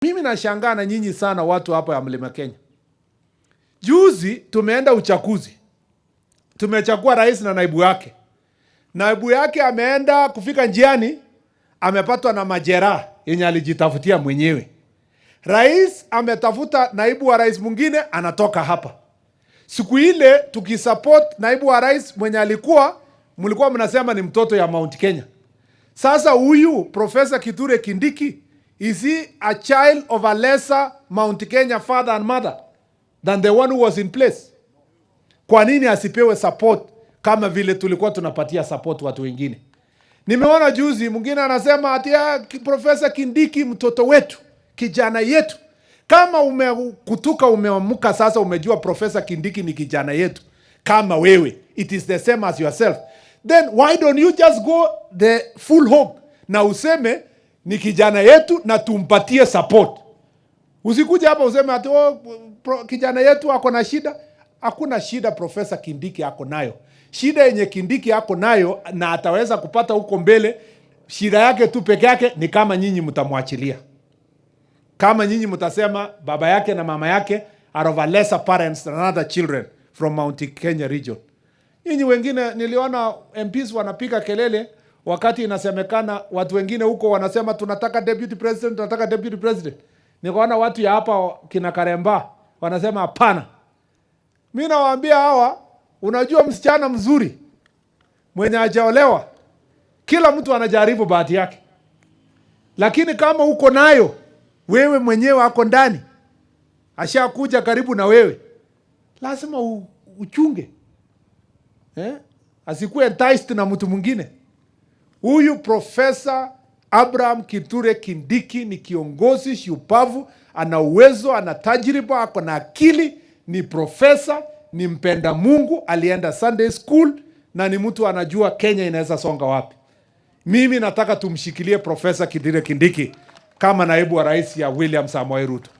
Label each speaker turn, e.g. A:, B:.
A: Mimi nashangaa na nyinyi sana watu hapa ya Mlima Kenya. Juzi tumeenda uchaguzi. Tumechagua rais na naibu yake. Naibu yake ameenda kufika njiani, amepatwa na majeraha yenye alijitafutia mwenyewe. Rais ametafuta naibu wa rais mwingine, anatoka hapa. Siku ile tukisupport naibu wa rais mwenye mlikuwa mnasema ni mtoto ya Mount Kenya. Sasa huyu Professor Kithure Kindiki, is he a child of a lesser Mount Kenya father and mother than the one who was in place? Kwa nini asipewe support kama vile tulikuwa tunapatia support watu wengine? Nimeona juzi mwingine anasema ati Professor Kindiki mtoto wetu, kijana yetu. Kama umekutuka umeamuka sasa umejua Professor Kindiki ni kijana yetu kama wewe, it is the same as yourself. Then why don't you just go the full hog na useme ni kijana yetu na tumpatie support. Usikuja hapa useme ati kijana yetu ako na shida. Hakuna shida Professor Kindiki ako nayo. Shida yenye Kindiki ako nayo na ataweza kupata huko mbele, shida yake tu peke yake ni kama nyinyi mtamwachilia. Kama nyinyi mtasema baba yake na mama yake are of a lesser parents than other children from Mount Kenya region. Nyinyi wengine niliona MPs wanapiga kelele wakati inasemekana watu wengine huko wanasema tunataka deputy president, tunataka deputy president. Nikaona watu ya hapa kina Karemba wanasema hapana. Mimi nawaambia hawa, unajua msichana mzuri mwenye hajaolewa, kila mtu anajaribu bahati yake. Lakini kama uko nayo, wewe mwenyewe ako ndani, ashakuja karibu na wewe, lazima uchunge. Asikuwe enticed na mtu mwingine. Huyu Professor Abraham Kithure Kindiki ni kiongozi shupavu, ana uwezo, ana tajriba, ako na akili, ni profesa, ni mpenda Mungu, alienda Sunday school na ni mtu anajua Kenya inaweza songa wapi. Mimi nataka tumshikilie Professor Kithure Kindiki kama naibu wa rais ya William Samoei Ruto.